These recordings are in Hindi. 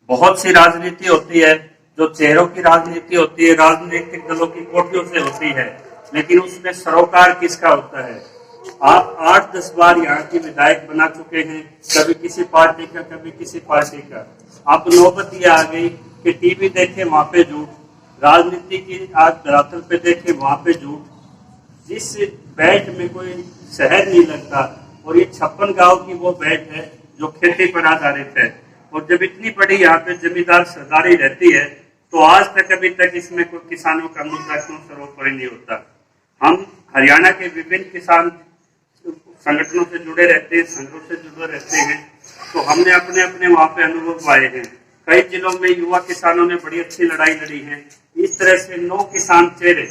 बहुत सी राजनीति होती है, जो चेहरों की राजनीति होती है, राजनीतिक दलों की कोठियों से होती है, लेकिन उसमें सरोकार किसका होता है? आप 8-10 बार यहाँ की विधायक बना चुके हैं, कभी किसी पार्टी का, कभी किसी पार्टी का। अब नौबत ये आ गई कि टीवी देखे वहां पे झूठ, राजनीति की आज धरातल पे देखे वहां पे झूठ। जिस बैठ में कोई शहर नहीं लगता, और ये 56 गांव की वो बैठ है जो खेती पर आधारित है, और जब इतनी बड़ी यहाँ पे जमींदार सरदारी रहती है, तो आज तक अभी तक इसमें कोई किसानों का मुद्दा क्यों सर्वोपरि नहीं होता? हम हरियाणा के विभिन्न किसान संगठनों से जुड़े रहते हैं, संघों से जुड़े रहते हैं, तो हमने अपने अपने वहां पे अनुभव पाए हैं। कई जिलों में युवा किसानों ने बड़ी अच्छी लड़ाई लड़ी है। इस तरह से 9 किसान चेहरे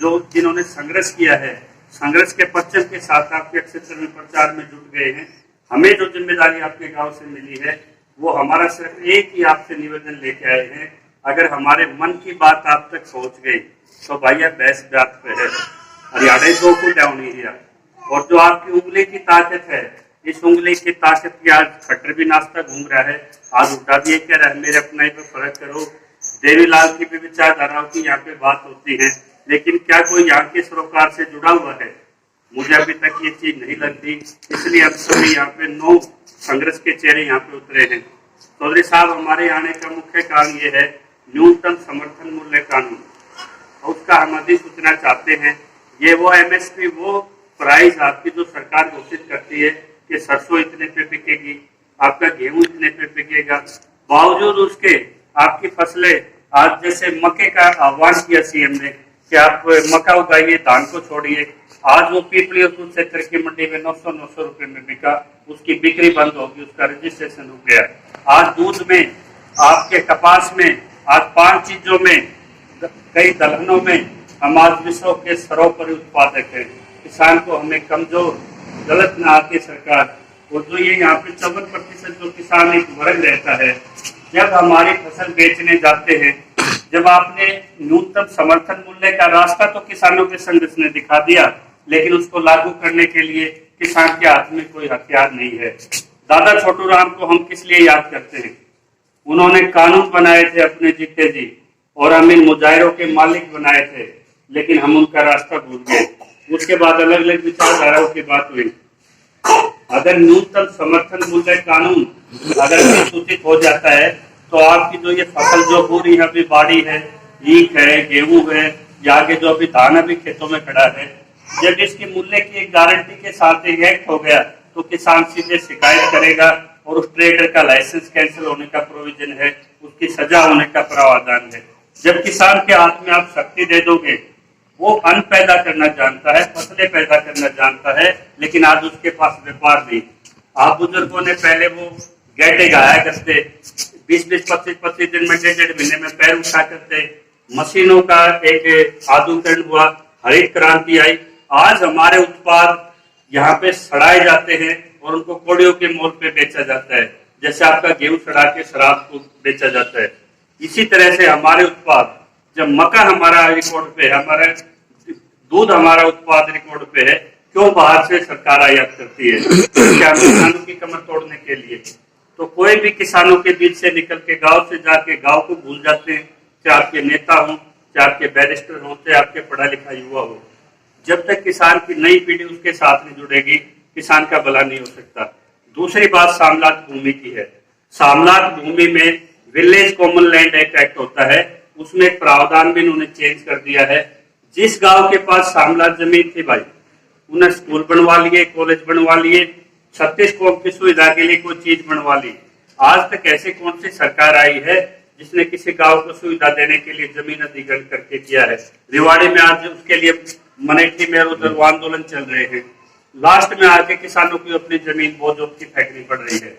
जो जिन्होंने संघर्ष किया है, संघर्ष के परचम के साथ आपके क्षेत्र में प्रचार में जुट गए हैं। हमें जो जिम्मेदारी आपके गांव से मिली है, वो हमारा सिर्फ एक ही आपसे निवेदन लेके आए हैं, अगर हमारे मन की बात आप तक पहुंच गई तो भैया बैस बात पे है, हरियाणा 2 फुट डाउन एरिया। और जो आपकी उंगली की ताकत है, इस उंगली की ताकत की आज खट्टर भी नाश्ता घूम रहा है, आज उल्टा भी कह रहा है मेरे अपनाई पे फर्क करो। देवीलाल की भी विचारधाराओं की यहाँ पे बात होती है, लेकिन क्या कोई यहाँ के सरोकार से जुड़ा हुआ है? मुझे अभी तक ये चीज नहीं लगती। इसलिए अब सभी यहाँ पे 9 संघर्ष के चेहरे यहाँ पे उतरे हैं। चौधरी साहब, हमारे आने का मुख्य कारण ये है न्यूनतम समर्थन मूल्य कानून, और उसका हम अधिसूचना चाहते हैं। ये वो MSP, वो प्राइस आपकी जो सरकार घोषित करती है कि सरसों इतने पे बिकेगी, आपका गेहूं इतने पे बिकेगा, बावजूद उसके आपकी फसलें, आज जैसे मक्के का आह्वान किया सीएम ने कि आप मक्का उगाइए, धान को छोड़िए, आज वो पीपली और क्षेत्र की मंडी में 900 रुपए में बिका, उसकी बिक्री बंद होगी, उसका रजिस्ट्रेशन हो गया। आज दूध में, आपके कपास में, आज 5 चीजों में, कई दलहनों में हम आज विश्व के सर्वोपरि उत्पादक है। किसान को हमें कमजोर गलत ना आके सरकार, और जो ये यहाँ पे 54% जो किसान एक वर्ग रहता है, जब हमारी फसल बेचने जाते हैं, जब आपने न्यूनतम समर्थन मूल्य का रास्ता तो किसानों के संघर्ष ने दिखा दिया, लेकिन उसको लागू करने के लिए किसान के हाथ में कोई हथियार नहीं है। दादा छोटू राम को हम किस लिए याद करते हैं? उन्होंने कानून बनाए थे अपने जीते जी, और हम इन मुजाहिरों के मालिक बनाए थे, लेकिन हम उनका रास्ता भूल गए। उसके बाद अलग अलग विचारधाराओं की बात हुई। अगर न्यूनतम समर्थन मूल्य कानून अगर सूचित हो जाता है, तो आपकी जो ये फसल जो हो रही है, अभी बाड़ी है, ईख है, गेहूं है, या आगे जो अभी धान अभी खेतों में खड़ा है, जब इसकी मूल्य की एक गारंटी के साथ एक एक्ट हो गया, तो किसान सीधे शिकायत करेगा, और उस ट्रेडर का लाइसेंस कैंसिल होने का प्रोविजन है, उसकी सजा होने का प्रावधान है। जब किसान के हाथ में आप शक्ति दे दोगे, वो अन्न पैदा करना जानता है, फसलें पैदा करना जानता है, लेकिन आज उसके पास व्यापार नहीं। आप बुजुर्गों ने पहले वो गैटे गाया करते, 20-20, 25-25 दिन में, 1.5 महीने में पैर उठा करते। मशीनों का एक आधुनिकीकरण हुआ, हरित क्रांति आई। आज हमारे उत्पाद यहाँ पे सड़ाए जाते हैं और उनको कौड़ियों के मोल पे बेचा जाता है, जैसे आपका गेहूं सड़ा के शराब को बेचा जाता है। इसी तरह से हमारे उत्पाद, जब मक्का हमारा रिकॉर्ड पे है, हमारा दूध हमारा उत्पाद रिकॉर्ड पे है, क्यों बाहर से सरकार आयात करती है? क्या किसानों की कमर तोड़ने के लिए? तो कोई भी किसानों के बीच से निकल के गांव से जाके गांव को भूल जाते हैं, चाहे आपके नेता हो, चाहे आपके बैरिस्टर हो, चाहे आपके पढ़ा लिखा युवा हो। जब तक किसान की नई पीढ़ी उसके साथ नहीं जुड़ेगी, किसान का भला नहीं हो सकता। दूसरी बात सामलात भूमि की है। सामलात भूमि में विलेज कॉमन लैंड एक्ट होता है, उसमें एक प्रावधान भी इन्होंने चेंज कर दिया है। जिस गांव के पास सामलात जमीन थी भाई, उन्हें स्कूल बनवा लिए, कॉलेज बनवा लिए, 36 कौम की सुविधा के लिए कोई चीज बनवा ली। आज तक ऐसी कौन सी सरकार आई है जिसने किसी गांव को सुविधा देने के लिए जमीन अधिग्रहण करके किया है? रिवाड़ी में आज उसके लिए मनेठी में उधर आंदोलन चल रहे हैं। लास्ट में आके किसानों की अपनी जमीन बोझों की फेंकनी पड़ रही है।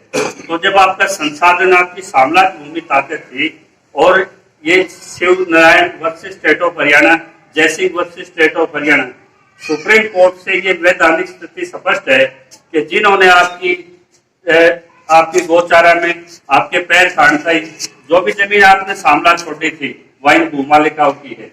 तो जब आपका संसाधन, आपकी सामलात भूमि ताकत थी, और ये Shiv Narayan versus state of Haryana, Jaisingh versus state of Haryana, supreme court से ये वैधानिक स्थिति स्पष्ट है कि जिन्होंने आपकी गौचारा में आपके पैर छांटाई, जो भी जमीन आपने सामला छोड़ी थी, वह इन भूमालिकाओं की है,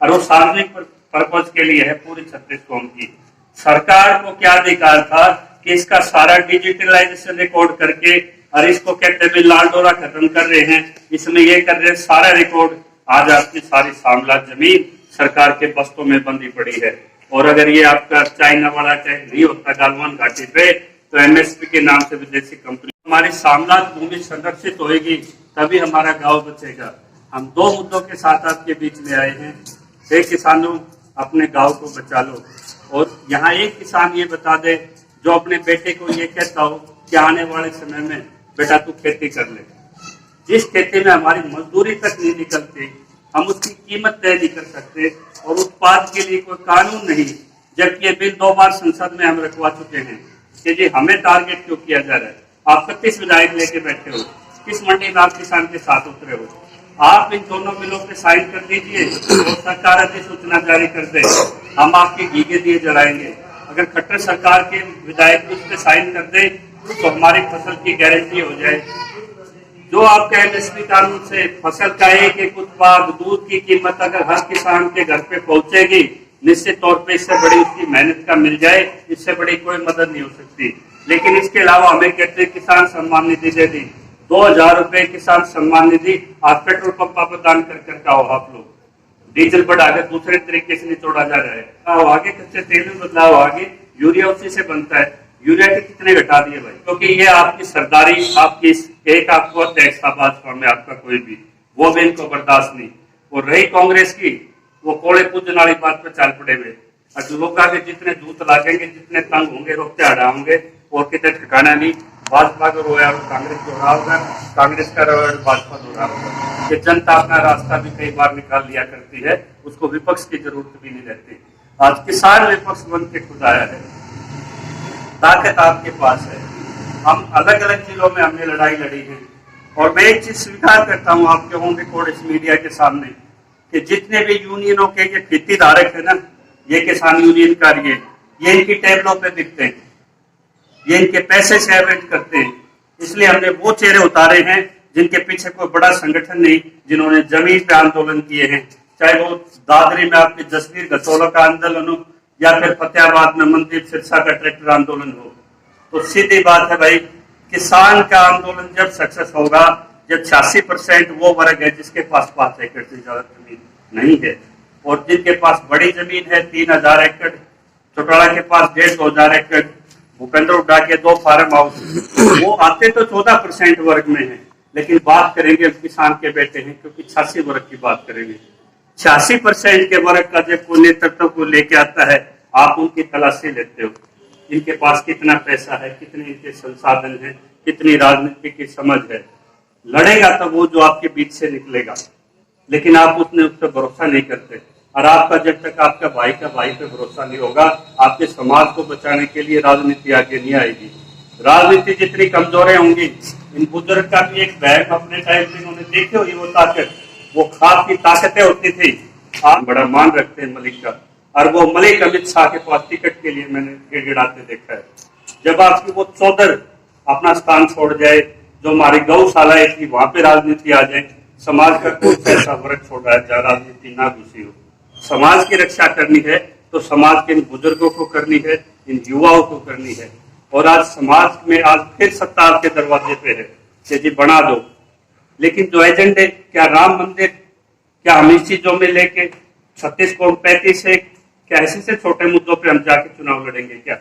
और वो सार्वजनिक पर्पज के लिए है, पूरी 36 कौम की। सरकार को क्या अधिकार था कि इसका सारा डिजिटलाइजेशन रिकॉर्ड करके और इसको कहते हैं लाल डोरा खत्म कर रहे हैं, इसमें ये कर रहे हैं, सारा रिकॉर्ड आज आपकी सारी सामलात जमीन सरकार के बस्तों में बंधी पड़ी है। और अगर ये आपका चाइना वाला टैक्स नहीं होता गालवान घाटी पे, तो एमएसपी के नाम से विदेशी कंपनी हमारी सामलात भूमि संरक्षित होगी, तभी हमारा गांव बचेगा। हम दो मुद्दों के साथ आपके बीच में आए हैं। एक, किसानों अपने गांव को बचा लो, और यहाँ एक किसान ये बता दे जो अपने बेटे को ये कहता हो कि आने वाले समय में बेटा तू खेती कर ले। जिस खेती में हमारी मजदूरी तक नहीं निकलती, हम उसकी कीमत तय नहीं कर सकते, और उत्पाद के लिए कोई कानून नहीं, जबकि ये बिल 2 बार संसद में हम रखवा चुके हैं कि जी हमें टारगेट क्यों किया जा रहा है। आप 31 विधायक लेके बैठे हो, किस मंडी में आप किसान के साथ उतरे हो? आप इन दोनों बिलों पे साइन कर दीजिए और सरकार अधिसूचना जारी कर दे, हम आपके घीगे दिए जलाएंगे। अगर खट्टर सरकार के विधायक उस पे साइन कर दे तो हमारी फसल की गारंटी हो जाए। जो आपका एमएसपी कानून से फसल का एक उत्पाद, दूध की कीमत अगर हर किसान के घर पे पहुंचेगी, निश्चित तौर पे इससे बड़ी उसकी मेहनत का मिल जाए, इससे बड़ी कोई मदद नहीं हो सकती। लेकिन इसके अलावा हमें कहते हैं किसान सम्मान निधि दे दी, 2000 रुपए किसान सम्मान निधि आप पेट्रोल पंप पर दान कर आओ। आप लोग डीजल बढ़ाकर दूसरे तरीके से निचोड़ा जा रहा है, आगे कच्चे तेल में बदलाव, आगे यूरिया उसी से बनता है। यूरिया के कितने घटा दिए भाई, क्योंकि ये आपकी सरदारी, आपकी एक आपको टैक्स था भाजपा में आपका कोई भी, वो भी इनको बर्दाश्त नहीं। और रही कांग्रेस की, वो कोड़े पूजन वाली बात पे चाल पड़े हुए। लोग आगे जितने दूत लागेंगे, जितने तंग होंगे, रोकते हड़ा होंगे, और कितने ठिकाना नहीं। भाजपा का रोया कांग्रेस को रहा होगा, कांग्रेस का रोया भाजपा को रहा होगा। कि जनता अपना रास्ता भी कई बार निकाल लिया करती है, उसको विपक्ष की जरूरत भी नहीं रहती। आज किसान विपक्ष बन के खुद आया है, ताकत आपके पास है। हम अलग अलग जिलों में हमने लड़ाई लड़ी है, और मैं एक चीज स्वीकार करता हूं आपके ऑन रिकॉर्ड इस मीडिया के सामने कि जितने भी यूनियनों के ये खेती धारक है ना, ये किसान यूनियन कार्य, ये इनकी टेबलों पे दिखते हैं, ये इनके पैसे से एवरेज करते हैं। इसलिए हमने वो चेहरे उतारे हैं जिनके पीछे कोई बड़ा संगठन नहीं, जिन्होंने जमीन पे आंदोलन किए हैं, चाहे वो दादरी में आपके जसवीर घटोला का आंदोलन हो, या फिर फतेहाबाद में मनदीप सिरसा का ट्रैक्टर आंदोलन हो। तो सीधी बात है भाई, किसान का आंदोलन जब सक्सेस होगा जब 86% वो वर्ग है जिसके पास 5 एकड़ से ज्यादा जमीन नहीं है, और जिनके पास बड़ी जमीन है 3000 एकड़, चौटाला के पास 1500 एकड़, भूपेंद्र हुड्डा के 2 फार्म हाउस, वो आते तो 14% वर्ग में है। लेकिन बात करेंगे किसान के बेटे हैं, क्योंकि 86 वर्ग की बात करेंगे। 86% के वर्ग का जब कोई नेतृत्व को लेके आता है, आप उनकी तलाशी लेते हो, इनके पास कितना पैसा है, कितने इनके संसाधन है, कितनी राजनीति की समझ है। लड़ेगा तो वो जो आपके बीच से निकलेगा, लेकिन आप उस पर भरोसा नहीं करते। और आपका जब तक आपका भाई का भाई पे भरोसा नहीं होगा, आपके समाज को बचाने के लिए राजनीति आगे नहीं आएगी। राजनीति जितनी कमजोरें होंगी, इन बुजुर्ग का भी एक बैग अपने टाइम पे इन्होंने देखे हुई वो ताकत, वो खाद की ताकतें होती थी। आप बड़ा मान रखते हैं मलिक का, और वो मलिक अमित शाह के पास टिकट के लिए मैंने गिड़गिड़ाते देखा है। जब आपकी वो चौधर अपना स्थान छोड़ जाए, जो हमारी गौशालाएं थी वहां पे राजनीति आ जाए, समाज का कोई ऐसा वर्ग छोड़ा है जहाँ राजनीति ना घुसी हो। समाज की रक्षा करनी है तो समाज के इन बुजुर्गों को करनी है, इन युवाओं को करनी है। और आज समाज में आज फिर सत्ता आपके दरवाजे पे है कि जी बना दो, लेकिन जो एजेंडे, क्या राम मंदिर, क्या हम इस चीजों में लेके 36 को 35 से क्या ऐसे से छोटे मुद्दों पे हम जाके चुनाव लड़ेंगे? क्या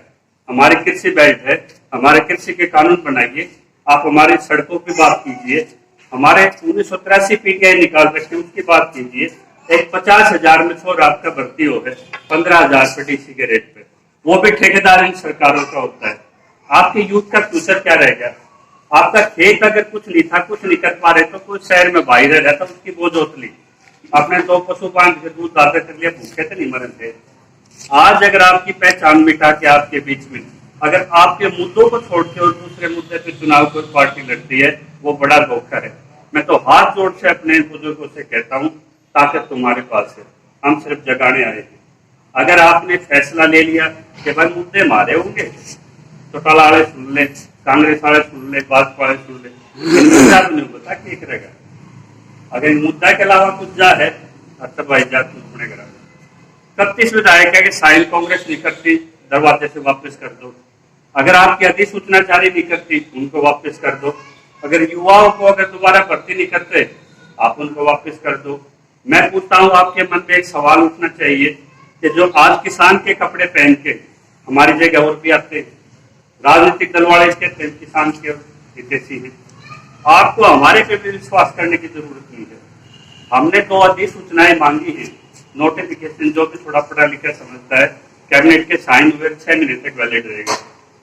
हमारी कृषि बेल्ट है, हमारे कृषि के कानून बनाइए, आप हमारी सड़कों की बात कीजिए, हमारे 1983 पीटीआई निकाल रखे उसकी बात कीजिए। एक 50,000 में छोर आपका भर्ती हो है 15,000 पे डीसी के रेट पे, वो भी ठेकेदार इन सरकारों का होता है। आपके यूथ का फ्यूचर क्या रहेगा? आपका खेत अगर कुछ नहीं था, कुछ नहीं कर पा रहे, तो कोई शहर में भाई रह जाता, उसकी बोझ उतली, आपने 2 पशु पालन के दूध दादा कर लिया, भूखे तो नहीं मरे थे। आज अगर आपकी पहचान मिटा के आपके बीच में अगर आपके मुद्दों को छोड़ के और दूसरे मुद्दे पे चुनाव कोई पार्टी लड़ती है, वो बड़ा धोखा है। मैं तो हाथ जोड़ से अपने बुजुर्गों से कहता हूँ, ताकत तुम्हारे पास है, हम सिर्फ जगाने आए हैं। अगर आपने फैसला ले लिया कि भाई मुद्दे मारे होंगे, चौटाला वाले सुन ले, कांग्रेस वाले सुन ले, भाजपा वाले सुन ले, मुद्दा तो नहीं पता क्या करेगा। अगर मुद्दा के अलावा कुछ जा है तो भाई जा तुम पड़ेगा। 31 विधायक है कि साइल कांग्रेस नहीं करती, दरवाजे से वापस कर दो। अगर आपकी अधिसूचना जारी नहीं करती, उनको वापस कर दो। अगर युवाओं को अगर दोबारा भर्ती नहीं करते, आप उनको वापस कर दो। मैं पूछता हूँ, आपके मन में एक सवाल उठना चाहिए कि जो आज किसान के कपड़े पहन के हमारी जगह और भी आते हैं, राजनीतिक दल वाले कहते हैं किसान के हितैषी हैं। आपको हमारे पे भी विश्वास करने की जरूरत नहीं है। हमने 2 अधिसूचनाएं मांगी हैं, नोटिफिकेशन, जो भी थोड़ा पढ़ा लिखा समझता है, कैबिनेट के साइन हुए 6 महीने तक वैलिड रहेगा।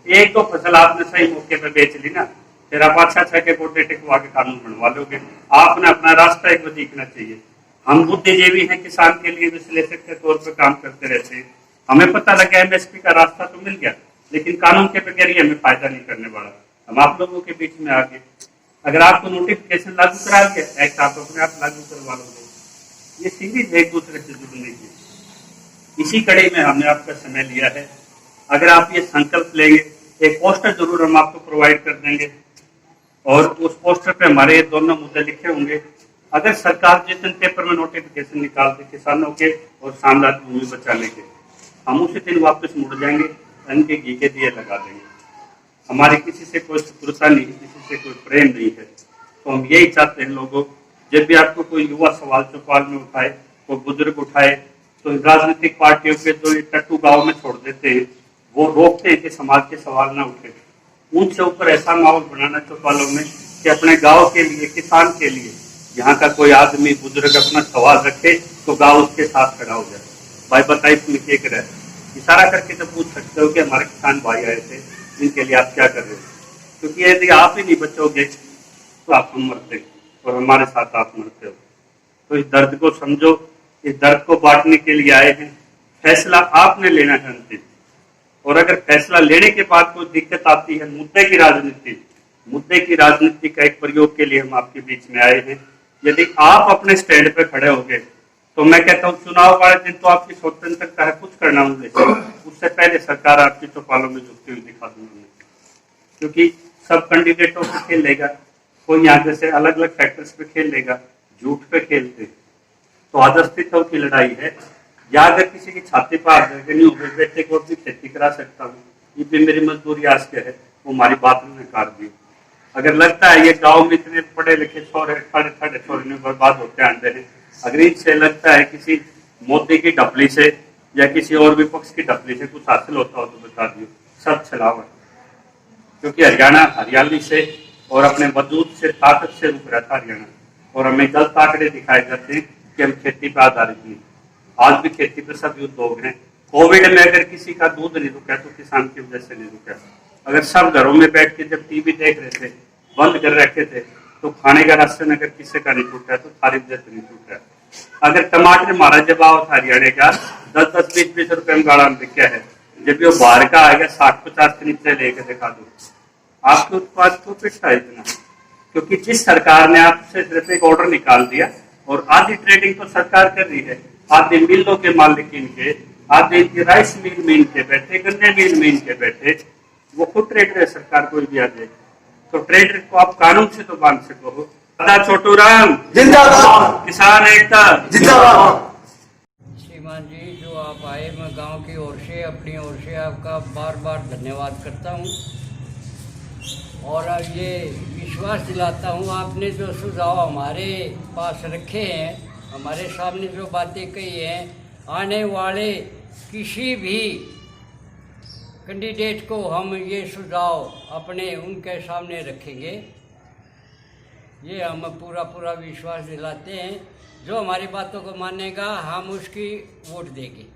एक तो फसल आपने सही मौके पर बेच ली ना, फिर आप अच्छा के गोटे टिकवा के कानून बनवा लोगे। आपने अपना रास्ता एक देखना चाहिए। हम बुद्धिजीवी हैं, किसान के लिए विश्लेषक के तौर पर काम करते रहते हैं। हमें पता लगा एमएसपी का रास्ता तो मिल गया, लेकिन कानून के बगैर ही हमें फायदा नहीं करने वाला। हम आप लोगों के बीच में आगे, अगर आपको नोटिफिकेशन लागू करा दिया, एक्ट आप अपने आप लागू करवा लोगे। ये सीरीज है एक दूसरे से जुड़ने की। इसी कड़ी में हमने आपका समय लिया है। अगर आप ये संकल्प लेंगे, एक पोस्टर जरूर हम आपको प्रोवाइड कर देंगे और उस पोस्टर पे हमारे दोनों मुद्दे लिखे होंगे। अगर सरकार जिस दिन पेपर में नोटिफिकेशन निकाल दे किसानों के और साम्राज्य भूमि बचाने के, हम उसी दिन वापस मुड़ जाएंगे, इनके घी के दिए लगा देंगे। हमारी किसी से कोई शत्रुता नहीं, किसी से कोई प्रेम नहीं है। तो हम यही चाहते हैं लोगों, जब भी आपको कोई युवा सवाल चौपाल में उठाए, कोई बुजुर्ग उठाए, तो राजनीतिक पार्टियों के जो टट्टू गाँव में छोड़ देते हैं, वो रोकते हैं कि समाज के सवाल ना उठे। उनसे ऊपर ऐसा माहौल बनाना चौपालों में कि अपने गाँव के लिए, किसान के लिए, यहाँ का कोई आदमी बुजुर्ग अपना सवाल रखे तो गाँव उसके साथ खड़ा हो जाए। भाई बताइए तुम्हें क्या करे, इशारा करके तो पूछ सकते हो कि हमारे किसान भाई आए थे, इनके लिए आप क्या कर रहे हो। क्योंकि यदि आप ही नहीं बचोगे तो आप हम मरते और हमारे साथ आप मरते हो। तो इस दर्द को समझो, इस दर्द को बांटने के लिए आए हैं। फैसला आपने लेना है अंतिम, और अगर फैसला लेने के बाद कोई दिक्कत आती है, मुद्दे की राजनीति का एक प्रयोग के लिए हम आपके बीच में आए हैं। यदि आप अपने स्टैंड पे खड़े होंगे तो मैं कहता हूँ चुनाव वाले दिन तो आपकी स्वतंत्रता है कुछ करना मुझे, उससे पहले सरकार आपकी चौपालों में झुकती हुई दिखा दूंगी। क्योंकि सब कैंडिडेटों पे खेल लेगा, कोई यहाँ से अलग अलग फैक्टर्स पे खेल लेगा, झूठ पे खेलते। तो आज अस्तित्व की लड़ाई है। या अगर किसी की छाती पर हाथ नहीं हो, बेटे को भी खेती करा सकता हूँ, ये भी मेरी मजदूरी आज के है, वो हमारी बात ने नकार दी। अगर लगता है ये गांव में इतने पढ़े लिखे छोरे साढ़े छोरे में बर्बाद होते आते हैं, अगर इनसे लगता है किसी मोदी की ढपली से या किसी और विपक्ष की ढपली से कुछ हासिल होता हो तो बता दियो, सब छलावा। क्योंकि हरियाणा हरियाली से और अपने वजूद से, ताकत से रुक रहा था हरियाणा, और हमें गलत आंकड़े दिखाए जाते हैं कि हम खेती पर आधारित नहीं। आज भी खेती पर सब उद्योग हैं। कोविड में अगर किसी का दूध नहीं रुका तो किसान की वजह से नहीं रुका। अगर सब घरों में बैठ के जब टीवी देख रहे थे, बंद कर रखे थे, तो खाने का राशन अगर किसी का नहीं टूटा तो सारी वजह से नहीं टूटा। अगर टमाटर हमारा जब आओ था हरियाणा का 10-10, 20-20 रुपए में गाड़ा में बिका है, जब वो बाहर का आएगा 60-50 के नीचे लेके दिखा दो, आपके उत्पाद को पिटता है इतना। क्योंकि जिस सरकार ने आपसे सिर्फ एक ऑर्डर निकाल दिया, और आधी ट्रेडिंग तो सरकार कर रही है, आधी मिलों के मालिक इनके, आधी राइस मिल में इनके बैठे, गन्ने मिल में इनके बैठे, वो खुद ट्रेडर है। सरकार कोई भी आ जाए तो ट्रेडर को आप कानून से तो बांध सको। दादा छोटू राम जिंदाबाद, किसान एकता जिंदाबाद। श्रीमान जी, जो आप आए, मैं गांव की ओर से, अपनी ओर से आपका बार बार धन्यवाद करता हूं, और ये विश्वास दिलाता हूं, आपने जो सुझाव हमारे पास रखे हैं, हमारे सामने जो बातें कही हैं, आने वाले किसी भी कैंडिडेट को हम ये सुझाव अपने उनके सामने रखेंगे। ये हम पूरा विश्वास दिलाते हैं। जो हमारी बातों को मानेगा हम उसकी वोट देंगे।